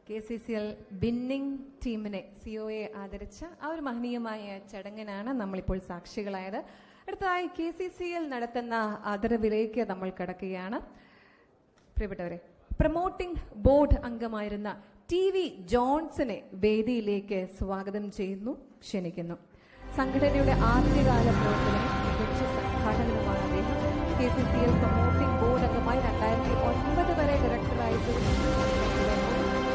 KCCL ബിന്നിംഗ് ടീമിനെ സിഒയെ ആദരിച്ച ആ ഒരു മഹനീയമായ ചടങ്ങിനാണ് നമ്മളിപ്പോൾ സാക്ഷികളായത്. അടുത്തതായി KCCL നടത്തുന്ന ആദരവിലേക്ക് നമ്മൾ കടക്കുകയാണ്. പ്രിയപ്പെട്ടവരെ, പ്രൊമോട്ടിംഗ് ബോർഡ് അംഗമായിരുന്ന TV ജോൺസനെ വേദിയിലേക്ക് സ്വാഗതം ചെയ്യുന്നു, ക്ഷണിക്കുന്നു. സംഘടനയുടെ ആദ്യകാല പ്രവർത്തനം മികച്ച സംഘാടകനുമാണ് അദ്ദേഹം. KCCL പ്രൊമോട്ടിംഗ് ബോർഡ് അംഗമായി 2009 വരെ ഡയറക്ടറായി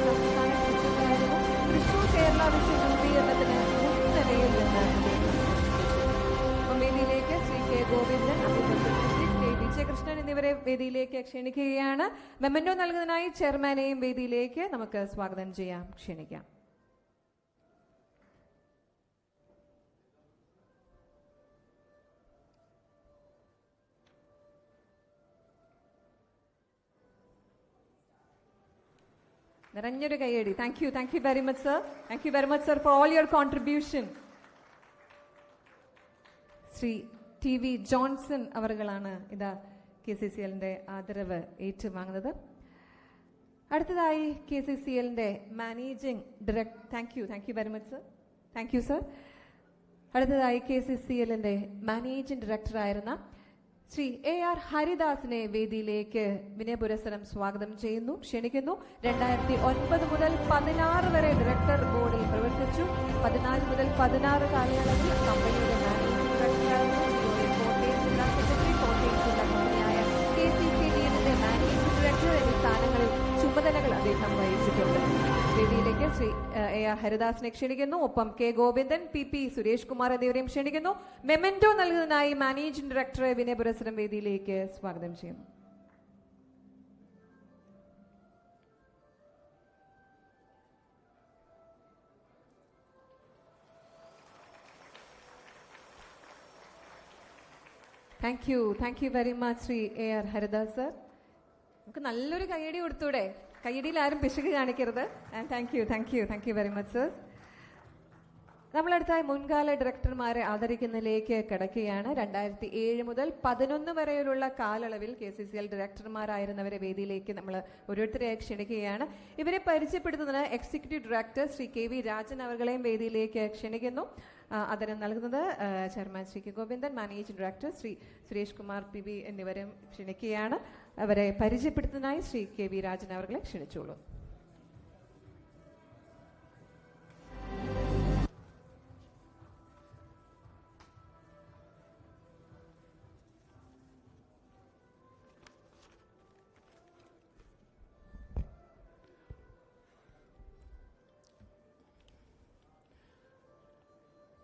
സംസ്ഥാന പ്രസിഡന്റായിരുന്നു. തൃശൂർ കേരള വിശ്വ രൂപീകരണത്തിന് മുൻനിരയിൽ നിന്ന് വേദിയിലേക്ക് ശ്രീ K. ഗോവിന്ദൻ, K. വിജയകൃഷ്ണൻ എന്നിവരെ വേദിയിലേക്ക് ക്ഷണിക്കുകയാണ്. മെമ്മന്റോ നൽകുന്നതിനായി ചെയർമാനെയും വേദിയിലേക്ക് നമുക്ക് സ്വാഗതം ചെയ്യാം, ക്ഷണിക്കാം. നിറഞ്ഞൊരു കൈയടി. Thank you very much sir. Thank you very much sir for all your contribution. Shri TV Johnson അവറുകളാണ് ഇതാ KCCLന്റെ ആദരവ് ഏറ്റുവാങ്ങുന്നത്. അടുത്തതായി KCCLന്റെ managing director, thank you very much sir. Thank you sir. അടുത്തതായി KCCLന്റെ മാനേജിംഗ് ഡയറക്ടറായിരുന്ന ശ്രീ AR ഹരിദാസിനെ വേദിയിലേക്ക് വിനയപുരസ്സരം സ്വാഗതം ചെയ്യുന്നു, ക്ഷണിക്കുന്നു. 2009 മുതൽ 16 വരെ ഡയറക്ടർ ബോർഡിൽ പ്രവർത്തിച്ചു. 14 മുതൽ 16 കാലയളവിൽ കമ്പനിയുടെ മാനേജിംഗ് ഡയറക്ടറായിരുന്നു. കോട്ടയം ജില്ലാ സെക്രട്ടറി, കോട്ടയം ജില്ലാ കമ്പനിയായ KCCDന്റെ മാനേജിംഗ് ഡയറക്ടർ എന്നീ സ്ഥാനങ്ങളിൽ ചുമതലകൾ അദ്ദേഹം വഹിച്ചിട്ടുണ്ട്. വേദിയിലേക്ക് ശ്രീ AR ഹരിദാസിനെ ക്ഷണിക്കുന്നു. ഒപ്പം K. ഗോവിന്ദൻ, PP സുരേഷ് കുമാർ എന്നിവരെയും ക്ഷണിക്കുന്നു. മെമന്റോ നൽകുന്നതിനായി മാനേജിംഗ് ഡയറക്ടറെ വിനയപുരസ്സരം വേദിയിലേക്ക് സ്വാഗതം ചെയ്യുന്നു. Thank you very much Shri AR Haridas sir. നമുക്ക് നല്ലൊരു കയ്യടി കൊടുത്തൂടെ? കയ്യടിയിൽ ആരും പിശുക്ക് കാണിക്കരുത്. Thank you very much sir. നമ്മളടുത്തായി മുൻകാല ഡയറക്ടർമാരെ ആദരിക്കുന്നതിലേക്ക് കിടക്കുകയാണ്. 2007 മുതൽ 2011 വരെയുള്ള കാലയളവിൽ KCCL ഡയറക്ടർമാരായിരുന്നവരെ വേദിയിലേക്ക് നമ്മൾ ഓരോരുത്തരെയായി ക്ഷണിക്കുകയാണ്. ഇവരെ പരിചയപ്പെടുത്തുന്നത് executive director Shri KV Rajan അവരുടെയും വേദിയിലേക്ക് ക്ഷണിക്കുന്നു. ആദരം നൽകുന്നത് chairman Shri K. Govindan, managing director Shri Suresh Kumar PB എന്നിവരും ക്ഷണിക്കുകയാണ്. അവരെ പരിചയപ്പെടുത്തുന്നതിനായി ശ്രീ KV രാജൻ അവരെ ക്ഷണിച്ചോളൂ.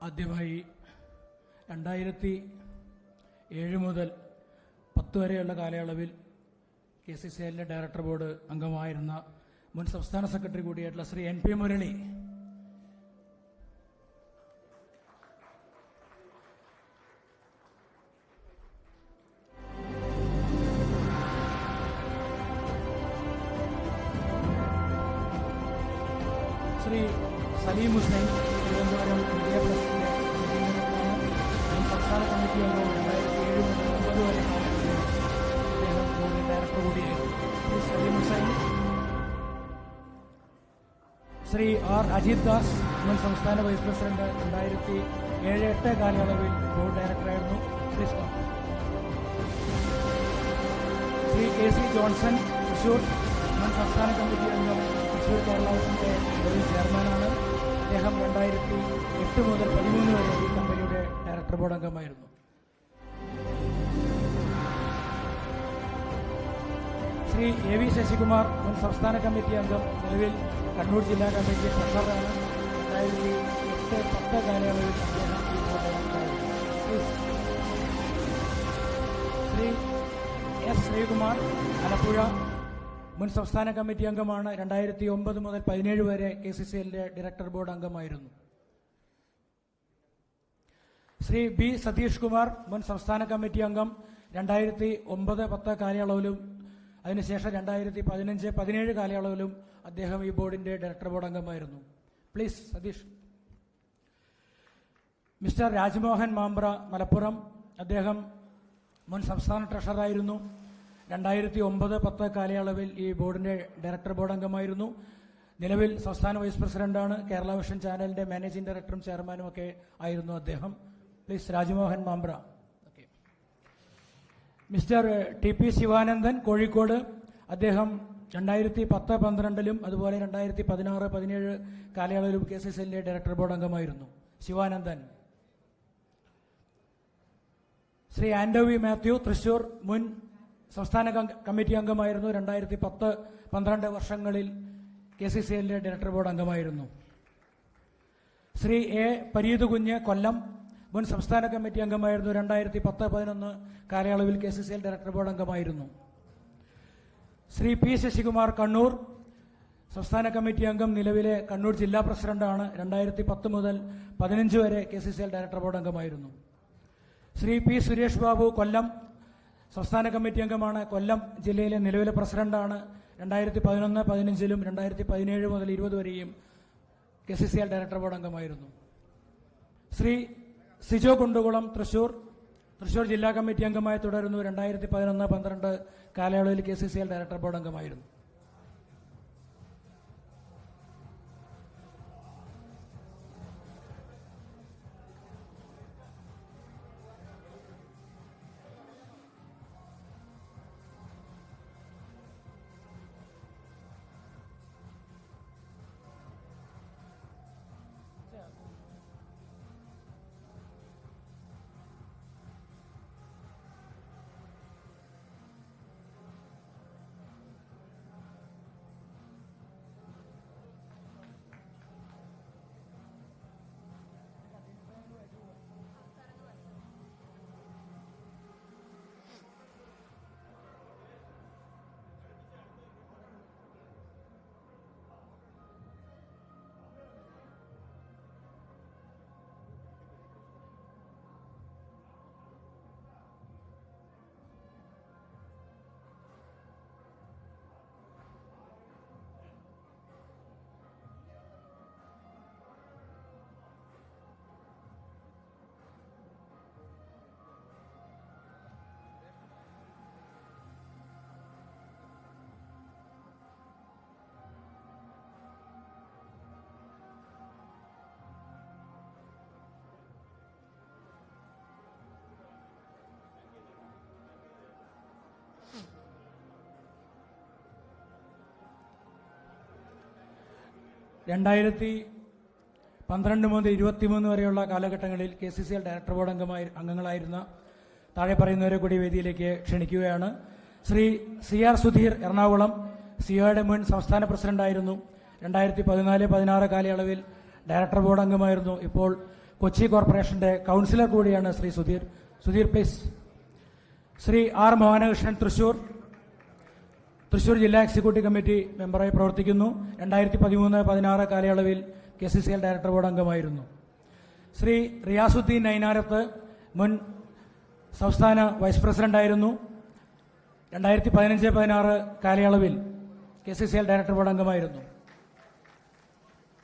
ആദ്യമായി 2007 മുതൽ 10 വരെയുള്ള കാലയളവിൽ KCCLന്റെ ഡയറക്ടർ ബോർഡ് അംഗമായിരുന്ന മുൻ സംസ്ഥാന സെക്രട്ടറി കൂടിയായിട്ടുള്ള ശ്രീ NP മുരളി, ശ്രീ സലീം ഹുസൈൻ, തിരുവനന്തപുരം വിദ്യാഭ്യാസത്തിന്റെ സംസ്ഥാന കമ്മിറ്റി അംഗവും 2007 മുതൽ 9 വരെ കാലഘട്ടത്തിൽ അദ്ദേഹം ബോർഡിന്റെ ഡയറക്ടർ കൂടിയായിരുന്നു. ശ്രീ സലീം ഹുസൈൻ. ശ്രീ R. അജിത് ദാസ്, മുൻ സംസ്ഥാന വൈസ് പ്രസിഡന്റ്, 2007-8 കാലയളവിൽ ബോർഡ് ഡയറക്ടറായിരുന്നു. ശ്രീ KC ജോൺസൺ, തൃശൂർ, മുൻ സംസ്ഥാന കമ്മിറ്റി അംഗം, തൃശൂർ കേരളത്തിന്റെ ചെയർമാനാണ്. അദ്ദേഹം 2008 മുതൽ 13 വരെ ഈ കമ്പനിയുടെ ഡയറക്ടർ ബോർഡ് അംഗമായിരുന്നു. ശ്രീ AV ശശികുമാർ, മുൻ സംസ്ഥാന കമ്മിറ്റി അംഗം, നിലവിൽ കണ്ണൂർ ജില്ലാ കമ്മിറ്റി ട്രഷററാണ്. 2008-10 കാലയളവിൽ അദ്ദേഹം ഈ ബോർഡ് ഡയറക്ടറായിരുന്നു. ശ്രീ S. ശ്രീകുമാർ, ആലപ്പുഴ, മുൻ സംസ്ഥാന കമ്മിറ്റി അംഗമാണ്. 2009 മുതൽ 17 വരെ KCCLന്റെ ഡയറക്ടർ ബോർഡ് അംഗമായിരുന്നു. ശ്രീ B. സതീഷ് കുമാർ, മുൻ സംസ്ഥാന കമ്മിറ്റി അംഗം, 2009-10 കാലയളവിലും അതിനുശേഷം 2015-17 കാലയളവിലും അദ്ദേഹം ഈ ബോർഡിന്റെ ഡയറക്ടർ ബോർഡ് അംഗമായിരുന്നു. പ്ലീസ് സതീഷ്. മിസ്റ്റർ രാജ്മോഹൻ മാമ്പ്ര, മലപ്പുറം, അദ്ദേഹം മുൻ സംസ്ഥാന ട്രഷററായിരുന്നു. 2009-10 കാലയളവിൽ ഈ ബോർഡിന്റെ ഡയറക്ടർ ബോർഡ് അംഗമായിരുന്നു. നിലവിൽ സംസ്ഥാന വൈസ് പ്രസിഡന്റാണ്. കേരള വിഷൻ ചാനലിന്റെ മാനേജിംഗ് ഡയറക്ടറും ചെയർമാനും ഒക്കെ ആയിരുന്നു അദ്ദേഹം. Please Rajmohan Mambra. Mister TP Sivanandan, Kozhikode. അദ്ദേഹം 2010-12 അതുപോലെ 2016-17 കാലയളവിലും KCCLന്റെ ഡയറക്ടർ ബോർഡ് അംഗമായിരുന്നു. ശിവാനന്ദൻ. ശ്രീ ആന്റോവി മാത്യു, തൃശൂർ, മുൻ സംസ്ഥാന കമ്മിറ്റി അംഗമായിരുന്നു. 2010-12 വർഷങ്ങളിൽ KCCLന്റെ ഡയറക്ടർ ബോർഡ് അംഗമായിരുന്നു. ശ്രീ A പരീത് കുഞ്ഞ്, കൊല്ലം, മുൻ സംസ്ഥാന കമ്മിറ്റി അംഗമായിരുന്നു. 2010-11 കാലയളവിൽ KCCL ഡയറക്ടർ ബോർഡ് അംഗമായിരുന്നു. ശ്രീ P ശശികുമാർ, കണ്ണൂർ, സംസ്ഥാന കമ്മിറ്റി അംഗം, നിലവിലെ കണ്ണൂർ ജില്ലാ പ്രസിഡന്റാണ്. 2010 മുതൽ 15 വരെ KCCL ഡയറക്ടർ ബോർഡ് അംഗമായിരുന്നു. ശ്രീ P സുരേഷ് ബാബു, കൊല്ലം, സംസ്ഥാന കമ്മിറ്റി അംഗമാണ്. കൊല്ലം ജില്ലയിലെ നിലവിലെ പ്രസിഡന്റാണ്. 2011-15 2017 മുതൽ 20 വരെയും KCCL ഡയറക്ടർ ബോർഡ് അംഗമായിരുന്നു. ശ്രീ സിജോ കുണ്ടുകുളം, തൃശൂർ ജില്ലാ കമ്മിറ്റി അംഗമായി തുടരുന്നു. 2011-12 കാലയളവിൽ KCCL ഡയറക്ടർ ബോർഡ് അംഗമായിരുന്നു. രണ്ടായിരത്തി 12 മുതൽ 23 വരെയുള്ള കാലഘട്ടങ്ങളിൽ KCCL ഡയറക്ടർ ബോർഡ് അംഗങ്ങളായിരുന്ന താഴെ പറയുന്നവരെ കൂടി വേദിയിലേക്ക് ക്ഷണിക്കുകയാണ്. ശ്രീ CR സുധീർ, എറണാകുളം, സിയോയുടെ മുൻ സംസ്ഥാന പ്രസിഡന്റായിരുന്നു. 2014-16 കാലയളവിൽ ഡയറക്ടർ ബോർഡ് അംഗമായിരുന്നു. ഇപ്പോൾ കൊച്ചി കോർപ്പറേഷന്റെ കൗൺസിലർ കൂടിയാണ് ശ്രീ സുധീർ പ്ലീസ്. ശ്രീ R മോഹനകൃഷ്ണൻ, തൃശൂർ ജില്ലാ എക്സിക്യൂട്ടീവ് കമ്മിറ്റി മെമ്പറായി പ്രവർത്തിക്കുന്നു. 2013-16 കാലയളവിൽ KCCL ഡയറക്ടർ ബോർഡ് അംഗമായിരുന്നു. ശ്രീ റിയാസുദ്ദീൻ നൈനാരത്ത്, മുൻ സംസ്ഥാന വൈസ് പ്രസിഡന്റായിരുന്നു. 2015-16 കാലയളവിൽ KCCL ഡയറക്ടർ ബോർഡ് അംഗമായിരുന്നു.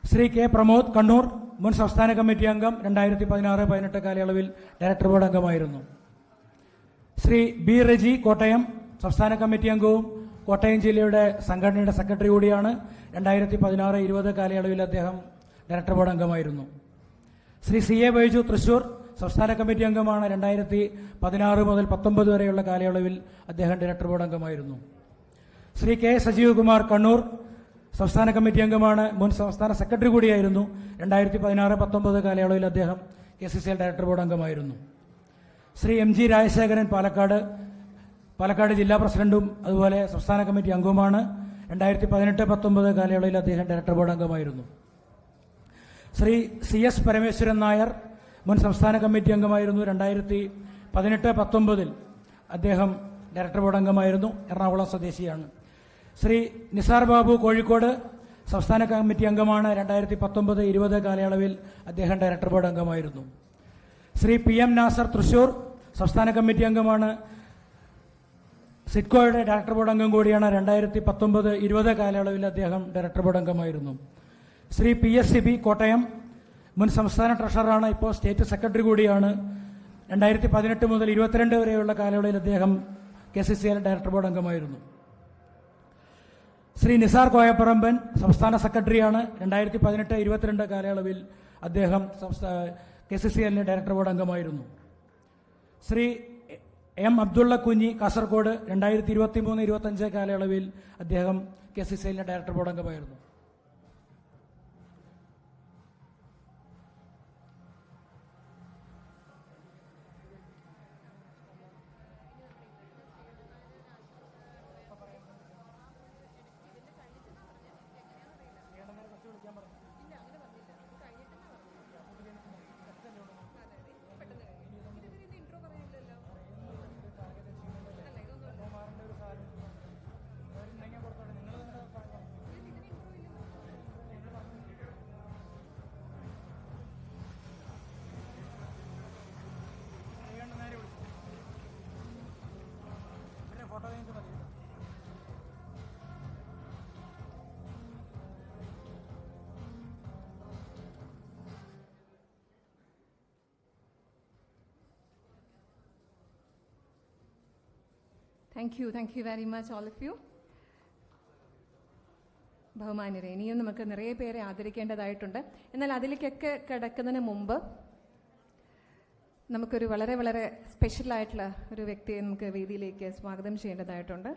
ശ്രീ K പ്രമോദ്, കണ്ണൂർ, മുൻ സംസ്ഥാന കമ്മിറ്റി അംഗം. 2016-18 കാലയളവിൽ ഡയറക്ടർ ബോർഡ് അംഗമായിരുന്നു. ശ്രീ B റെജി, കോട്ടയം, സംസ്ഥാന കമ്മിറ്റി അംഗവും കോട്ടയം ജില്ലയുടെ സംഘടനയുടെ സെക്രട്ടറി കൂടിയാണ്. 2016-20 കാലയളവിൽ അദ്ദേഹം ഡയറക്ടർ ബോർഡ് അംഗമായിരുന്നു. ശ്രീ CA ബൈജു, തൃശൂർ, സംസ്ഥാന കമ്മിറ്റി അംഗമാണ്. 2016 മുതൽ 19 വരെയുള്ള കാലയളവിൽ അദ്ദേഹം ഡയറക്ടർ ബോർഡ് അംഗമായിരുന്നു. ശ്രീ K സജീവ് കുമാർ, കണ്ണൂർ, സംസ്ഥാന കമ്മിറ്റി അംഗമാണ്. മുൻ സംസ്ഥാന സെക്രട്ടറി കൂടിയായിരുന്നു. 2016-19 കാലയളവിൽ അദ്ദേഹം KCCL ഡയറക്ടർ ബോർഡ് അംഗമായിരുന്നു. ശ്രീ MG രാജശേഖരൻ, പാലക്കാട് ജില്ലാ പ്രസിഡന്റും അതുപോലെ സംസ്ഥാന കമ്മിറ്റി അംഗവുമാണ്. 2018-19 കാലയളവിൽ അദ്ദേഹം ഡയറക്ടർ ബോർഡ് അംഗമായിരുന്നു. ശ്രീ CS പരമേശ്വരൻ നായർ, മുൻ സംസ്ഥാന കമ്മിറ്റി അംഗമായിരുന്നു. 2018-19 അദ്ദേഹം ഡയറക്ടർ ബോർഡ് അംഗമായിരുന്നു. എറണാകുളം സ്വദേശിയാണ്. ശ്രീ നിസാർ ബാബു, കോഴിക്കോട്, സംസ്ഥാന കമ്മിറ്റി അംഗമാണ്. 2019-20 കാലയളവിൽ അദ്ദേഹം ഡയറക്ടർ ബോർഡ് അംഗമായിരുന്നു. ശ്രീ PM നാസർ, തൃശൂർ, സംസ്ഥാന കമ്മിറ്റി അംഗമാണ്. സിഡ്കോയുടെ ഡയറക്ടർ ബോർഡ് അംഗം കൂടിയാണ്. 2019-20 കാലയളവിൽ അദ്ദേഹം ഡയറക്ടർ ബോർഡ് അംഗമായിരുന്നു. ശ്രീ PS സിബി, കോട്ടയം, മുൻ സംസ്ഥാന ട്രഷററാണ്. ഇപ്പോൾ സ്റ്റേറ്റ് സെക്രട്ടറി കൂടിയാണ്. 2018 മുതൽ 22 വരെയുള്ള കാലയളവിൽ അദ്ദേഹം KCCL ഡയറക്ടർ ബോർഡ് അംഗമായിരുന്നു. ശ്രീ നിസാർ കോയപ്പറമ്പൻ സംസ്ഥാന സെക്രട്ടറിയാണ്. 2018-22 കാലയളവിൽ അദ്ദേഹം KCCL ഡയറക്ടർ ബോർഡ് അംഗമായിരുന്നു. ശ്രീ M. അബ്ദുള്ള കുഞ്ഞി കാസർഗോഡ് 2023-25 കാലയളവിൽ അദ്ദേഹം KCCL ഡയറക്ടർ ബോർഡ് അംഗമായിരുന്നു. Thank you very much, all of you. ബഹുമാന്യരെ, ഇനിയും നമുക്ക് നിറയെ പേരെ ആദരിക്കേണ്ടതായിട്ടുണ്ട്. എന്നാൽ അതിലേക്കൊക്കെ കിടക്കുന്നതിന് മുമ്പ് നമുക്കൊരു വളരെ വളരെ സ്പെഷ്യലായിട്ടുള്ള ഒരു വ്യക്തിയെ നമുക്ക് വേദിയിലേക്ക് സ്വാഗതം ചെയ്യേണ്ടതായിട്ടുണ്ട്.